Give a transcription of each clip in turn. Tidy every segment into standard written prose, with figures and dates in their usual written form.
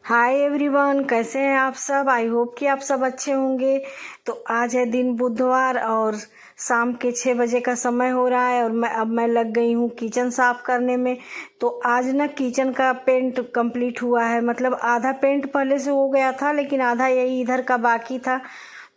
Hi everyone, कैसे हैं आप सब। आई होप कि आप सब अच्छे होंगे। तो आज है दिन बुधवार और शाम के 6 बजे का समय हो रहा है और मैं लग गई हूँ किचन साफ करने में। तो आज ना किचन का पेंट कंप्लीट हुआ है, मतलब आधा पेंट पहले से हो गया था लेकिन आधा यही इधर का बाकी था,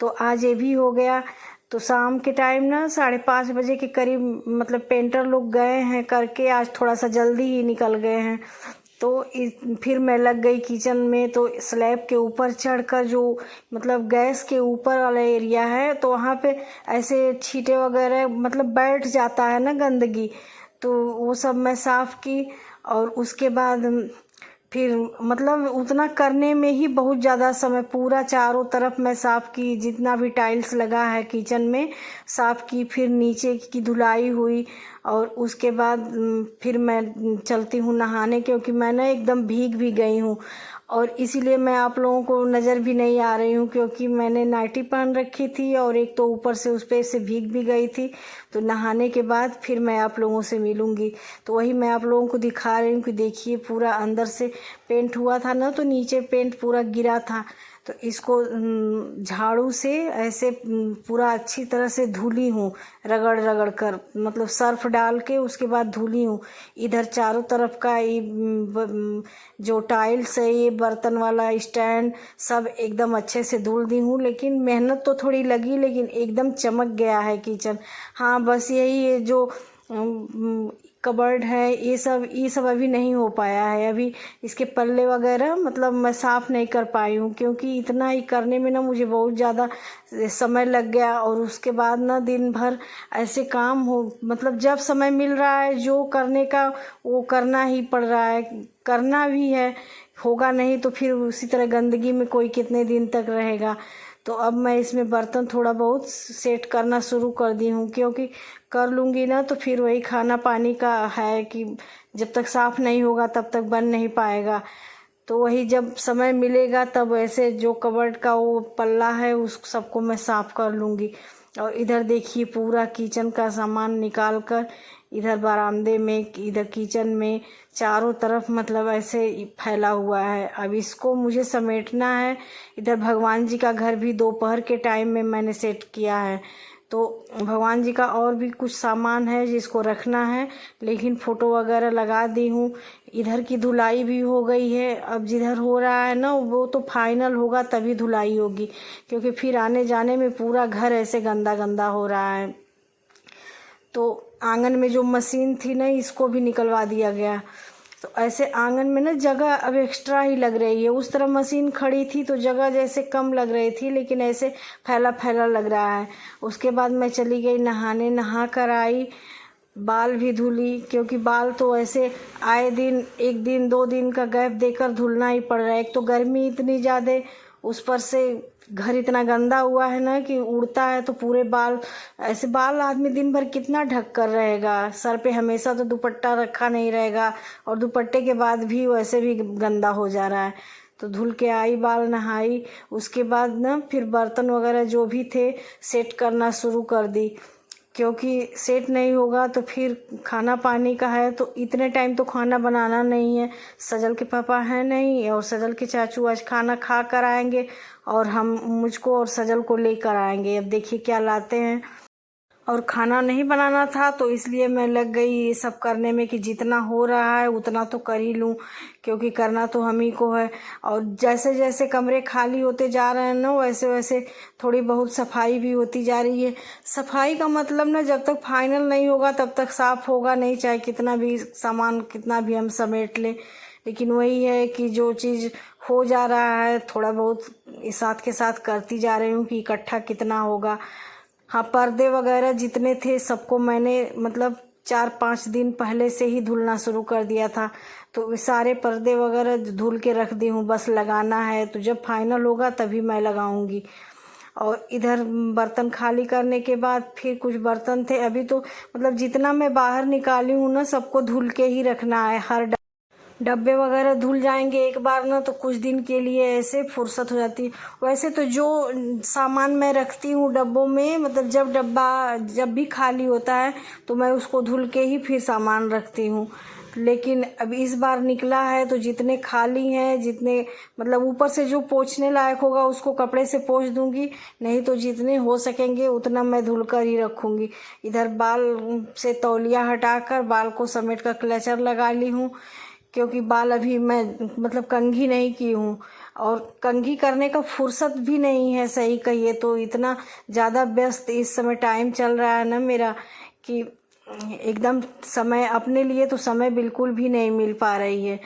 तो आज ये भी हो गया। तो शाम के टाइम ना 5:30 बजे के करीब मतलब पेंटर लोग गए हैं करके, आज थोड़ा सा जल्दी ही निकल गए हैं। तो फिर मैं लग गई किचन में। तो स्लैब के ऊपर चढ़कर जो मतलब गैस के ऊपर वाला एरिया है, तो वहाँ पे ऐसे छींटे वगैरह मतलब बैठ जाता है ना गंदगी, तो वो सब मैं साफ़ की। और उसके बाद फिर मतलब उतना करने में ही बहुत ज़्यादा समय, पूरा चारों तरफ मैं साफ़ की, जितना भी टाइल्स लगा है किचन में साफ़ की। फिर नीचे की धुलाई हुई और उसके बाद फिर मैं चलती हूँ नहाने, क्योंकि मैं ना एकदम भीग भी गई हूँ और इसीलिए मैं आप लोगों को नज़र भी नहीं आ रही हूँ, क्योंकि मैंने नाइटी पहन रखी थी और एक तो ऊपर से उस पर से भीग भी गई थी। तो नहाने के बाद फिर मैं आप लोगों से मिलूँगी। तो वही मैं आप लोगों को दिखा रही हूँ कि देखिए पूरा अंदर से पेंट हुआ था ना, तो नीचे पेंट पूरा गिरा था। तो इसको झाड़ू से ऐसे पूरा अच्छी तरह से धुली हूँ, रगड़ रगड़ कर, मतलब सर्फ डाल के उसके बाद धुली हूँ। इधर चारों तरफ का ये जो टाइल्स है, ये बर्तन वाला स्टैंड, सब एकदम अच्छे से धुल दी हूँ। लेकिन मेहनत तो थोड़ी लगी, लेकिन एकदम चमक गया है किचन। हाँ, बस यही है जो कबर्ड है, ये सब अभी नहीं हो पाया है। अभी इसके पल्ले वगैरह मतलब मैं साफ़ नहीं कर पाई हूँ, क्योंकि इतना ही करने में ना मुझे बहुत ज़्यादा समय लग गया। और उसके बाद ना दिन भर ऐसे काम हो, मतलब जब समय मिल रहा है जो करने का वो करना ही पड़ रहा है, करना भी है। होगा नहीं तो फिर उसी तरह गंदगी में कोई कितने दिन तक रहेगा। तो अब मैं इसमें बर्तन थोड़ा बहुत सेट करना शुरू कर दी हूँ, क्योंकि कर लूँगी ना तो फिर वही खाना पानी का है कि जब तक साफ़ नहीं होगा तब तक बन नहीं पाएगा। तो वही जब समय मिलेगा तब ऐसे जो कबर्ड का वो पल्ला है उस सबको मैं साफ़ कर लूँगी। और इधर देखिए पूरा किचन का सामान निकाल कर इधर बरामदे में, इधर किचन में चारों तरफ मतलब ऐसे फैला हुआ है। अब इसको मुझे समेटना है। इधर भगवान जी का घर भी दोपहर के टाइम में मैंने सेट किया है, तो भगवान जी का और भी कुछ सामान है जिसको रखना है, लेकिन फ़ोटो वगैरह लगा दी हूँ। इधर की धुलाई भी हो गई है। अब जिधर हो रहा है ना वो तो फाइनल होगा तभी धुलाई होगी, क्योंकि फिर आने जाने में पूरा घर ऐसे गंदा गंदा हो रहा है। तो आंगन में जो मशीन थी ना, इसको भी निकलवा दिया गया। तो ऐसे आंगन में ना जगह अब एक्स्ट्रा ही लग रही है। उस तरफ मशीन खड़ी थी तो जगह जैसे कम लग रही थी, लेकिन ऐसे फैला फैला लग रहा है। उसके बाद मैं चली गई नहाने, नहा कर आई, बाल भी धुली, क्योंकि बाल तो ऐसे आए दिन 1 दिन 2 दिन का गैप देकर धुलना ही पड़ रहा है। एक तो गर्मी इतनी ज़्यादा, उस पर से घर इतना गंदा हुआ है ना कि उड़ता है तो पूरे बाल, ऐसे बाल आदमी दिन भर कितना ढक कर रहेगा। सर पे हमेशा तो दुपट्टा रखा नहीं रहेगा, और दुपट्टे के बाद भी वैसे भी गंदा हो जा रहा है। तो धुल के आई, बाल नहाई, उसके बाद ना फिर बर्तन वगैरह जो भी थे सेट करना शुरू कर दी, क्योंकि सेट नहीं होगा तो फिर खाना पानी का है। तो इतने टाइम तो खाना बनाना नहीं है। सजल के पापा हैं नहीं और सजल के चाचू आज खाना खा कर आएंगे और हम मुझको और सजल को लेकर आएंगे। अब देखिए क्या लाते हैं। और खाना नहीं बनाना था तो इसलिए मैं लग गई ये सब करने में कि जितना हो रहा है उतना तो कर ही लूँ, क्योंकि करना तो हम ही को है। और जैसे जैसे कमरे खाली होते जा रहे हैं ना, वैसे वैसे थोड़ी बहुत सफाई भी होती जा रही है। सफाई का मतलब ना जब तक फाइनल नहीं होगा तब तक साफ़ होगा नहीं, चाहे कितना भी सामान कितना भी हम समेट लें। लेकिन वही है कि जो चीज़ हो जा रहा है थोड़ा बहुत साथ के साथ करती जा रही हूँ कि इकट्ठा कितना होगा। हाँ, पर्दे वगैरह जितने थे सबको मैंने मतलब 4-5 दिन पहले से ही धुलना शुरू कर दिया था। तो सारे पर्दे वगैरह धुल के रख दी हूँ, बस लगाना है। तो जब फाइनल होगा तभी मैं लगाऊंगी। और इधर बर्तन खाली करने के बाद फिर कुछ बर्तन थे अभी, तो मतलब जितना मैं बाहर निकाली हूँ ना सबको धुल के ही रखना है। हर डब्बे वगैरह धुल जाएंगे एक बार ना तो कुछ दिन के लिए ऐसे फुर्सत हो जाती है। वैसे तो जो सामान मैं रखती हूँ डब्बों में, मतलब जब डब्बा जब भी खाली होता है तो मैं उसको धुल के ही फिर सामान रखती हूँ। लेकिन अब इस बार निकला है तो जितने खाली हैं, जितने मतलब ऊपर से जो पोंछने लायक होगा उसको कपड़े से पोंछ दूंगी, नहीं तो जितने हो सकेंगे उतना मैं धुल कर ही रखूंगी। इधर बाल से तौलिया हटाकर बाल को समेट कर क्लचर लगा ली हूँ, क्योंकि बाल अभी मैं मतलब कंघी नहीं की हूँ और कंघी करने का फुर्सत भी नहीं है। सही कहिए तो इतना ज़्यादा व्यस्त इस समय टाइम चल रहा है ना मेरा कि एकदम समय अपने लिए तो समय बिल्कुल भी नहीं मिल पा रही है।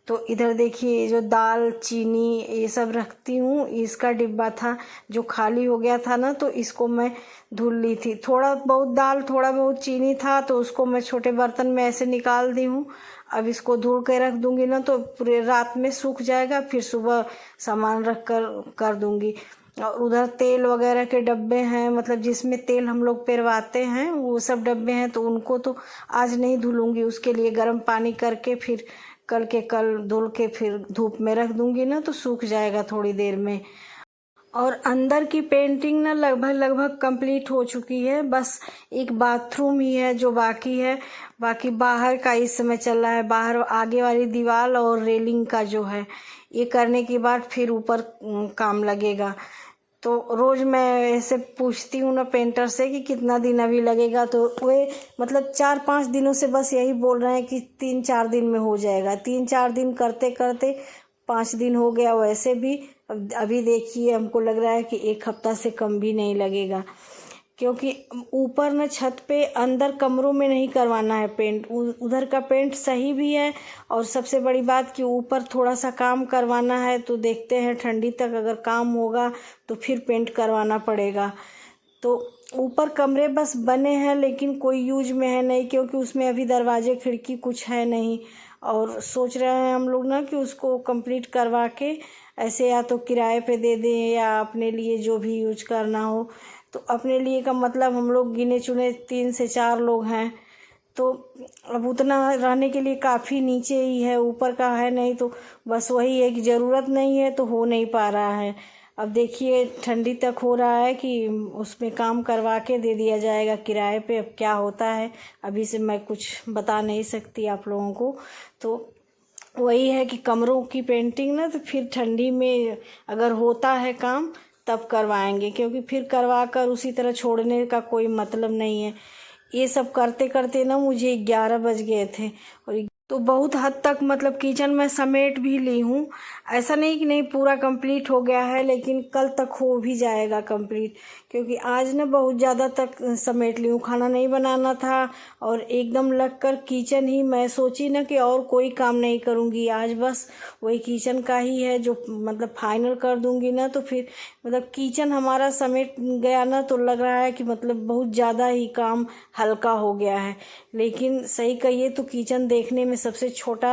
तो इधर देखिए जो दाल चीनी ये सब रखती हूँ, इसका डिब्बा था जो खाली हो गया था ना, तो इसको मैं धुल ली थी। थोड़ा बहुत दाल थोड़ा बहुत चीनी था तो उसको मैं छोटे बर्तन में ऐसे निकाल दी हूँ। अब इसको धुल के रख दूंगी ना तो पूरे रात में सूख जाएगा, फिर सुबह सामान रख कर दूंगी। और उधर तेल वगैरह के डब्बे हैं, मतलब जिसमें तेल हम लोग पेरवाते हैं वो सब डब्बे हैं, तो उनको तो आज नहीं धुलूंगी। उसके लिए गर्म पानी करके फिर कल धुल के फिर धूप में रख दूंगी ना तो सूख जाएगा थोड़ी देर में। और अंदर की पेंटिंग ना लगभग कंप्लीट हो चुकी है, बस एक बाथरूम ही है जो बाकी है। बाकी बाहर का इस समय चल रहा है, बाहर आगे वाली दीवार और रेलिंग का जो है ये करने के बाद फिर ऊपर काम लगेगा। तो रोज़ मैं ऐसे पूछती हूँ ना पेंटर से कि कितना दिन अभी लगेगा, तो वे मतलब 4-5 दिनों से बस यही बोल रहे हैं कि 3-4 दिन में हो जाएगा। 3-4 दिन करते करते 5 दिन हो गया। वैसे भी अभी देखिए हमको लग रहा है कि 1 हफ्ता से कम भी नहीं लगेगा, क्योंकि ऊपर न छत पे अंदर कमरों में नहीं करवाना है पेंट। उधर का पेंट सही भी है, और सबसे बड़ी बात कि ऊपर थोड़ा सा काम करवाना है, तो देखते हैं ठंडी तक अगर काम होगा तो फिर पेंट करवाना पड़ेगा। तो ऊपर कमरे बस बने हैं लेकिन कोई यूज में है नहीं, क्योंकि उसमें अभी दरवाजे खिड़की कुछ है नहीं। और सोच रहे हैं हम लोग ना कि उसको कंप्लीट करवा के ऐसे या तो किराए पे दे दें या अपने लिए जो भी यूज करना हो। तो अपने लिए का मतलब हम लोग गिने चुने 3 से 4 लोग हैं, तो अब उतना रहने के लिए काफ़ी नीचे ही है, ऊपर का है नहीं। तो बस वही है कि ज़रूरत नहीं है तो हो नहीं पा रहा है। अब देखिए ठंडी तक हो रहा है कि उसमें काम करवा के दे दिया जाएगा किराए पे। अब क्या होता है अभी से मैं कुछ बता नहीं सकती आप लोगों को। तो वही है कि कमरों की पेंटिंग ना तो फिर ठंडी में अगर होता है काम तब करवाएंगे, क्योंकि फिर करवा कर उसी तरह छोड़ने का कोई मतलब नहीं है। ये सब करते करते ना मुझे 11 बज गए थे, और तो बहुत हद तक मतलब किचन में समेट भी ली हूँ। ऐसा नहीं कि नहीं पूरा कंप्लीट हो गया है, लेकिन कल तक हो भी जाएगा कंप्लीट, क्योंकि आज ना बहुत ज़्यादा तक समेट ली हूँ। खाना नहीं बनाना था और एकदम लग कर किचन ही मैं सोची ना कि और कोई काम नहीं करूँगी आज, बस वही किचन का ही है जो मतलब फाइनल कर दूँगी ना। तो फिर मतलब किचन हमारा समेट गया ना तो लग रहा है कि मतलब बहुत ज़्यादा ही काम हल्का हो गया है। लेकिन सही कहिए तो किचन देखने में सबसे छोटा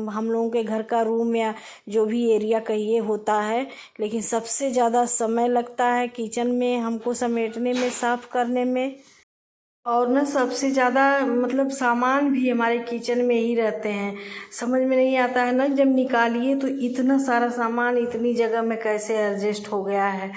हम लोगों के घर का रूम या जो भी एरिया कहिए होता है, लेकिन सबसे ज़्यादा समय लगता है किचन में हमको समेटने में, साफ़ करने में। और ना सबसे ज़्यादा मतलब सामान भी हमारे किचन में ही रहते हैं। समझ में नहीं आता है ना जब निकालिए तो इतना सारा सामान इतनी जगह में कैसे एडजस्ट हो गया है।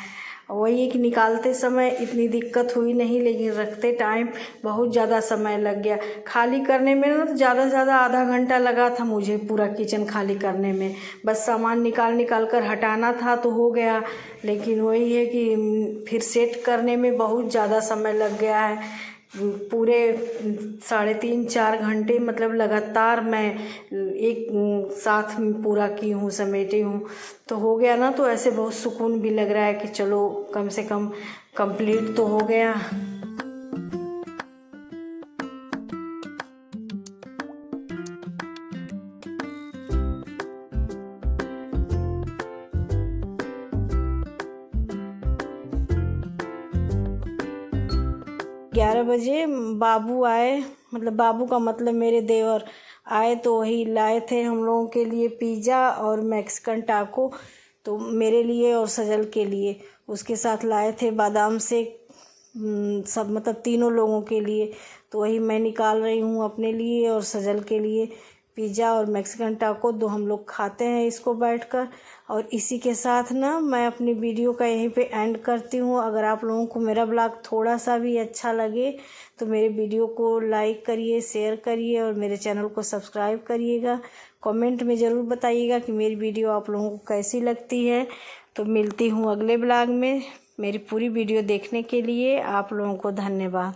वही है कि निकालते समय इतनी दिक्कत हुई नहीं, लेकिन रखते टाइम बहुत ज़्यादा समय लग गया। खाली करने में ना तो ज़्यादा से ज़्यादा आधा घंटा लगा था मुझे पूरा किचन खाली करने में। बस सामान निकाल कर हटाना था तो हो गया, लेकिन वही है कि फिर सेट करने में बहुत ज़्यादा समय लग गया है। पूरे 3.5-4 घंटे मतलब लगातार मैं एक साथ में पूरा की हूँ, समेटी हूँ। तो हो गया ना, तो ऐसे बहुत सुकून भी लग रहा है कि चलो कम से कम कंप्लीट तो हो गया। 11 बजे बाबू आए, मतलब बाबू का मतलब मेरे देवर आए, तो वही लाए थे हम लोगों के लिए पिज़्ज़ा और मैक्सिकन टाको। तो मेरे लिए और सजल के लिए उसके साथ लाए थे बादाम शेक, सब मतलब तीनों लोगों के लिए। तो वही मैं निकाल रही हूँ अपने लिए और सजल के लिए पिज़्ज़ा और मैक्सिकन टाको दो हम लोग खाते हैं इसको बैठकर। और इसी के साथ ना मैं अपनी वीडियो का यहीं पे एंड करती हूँ। अगर आप लोगों को मेरा ब्लॉग थोड़ा सा भी अच्छा लगे तो मेरे वीडियो को लाइक करिए, शेयर करिए और मेरे चैनल को सब्सक्राइब करिएगा। कमेंट में ज़रूर बताइएगा कि मेरी वीडियो आप लोगों को कैसी लगती है। तो मिलती हूँ अगले ब्लॉग में। मेरी पूरी वीडियो देखने के लिए आप लोगों को धन्यवाद।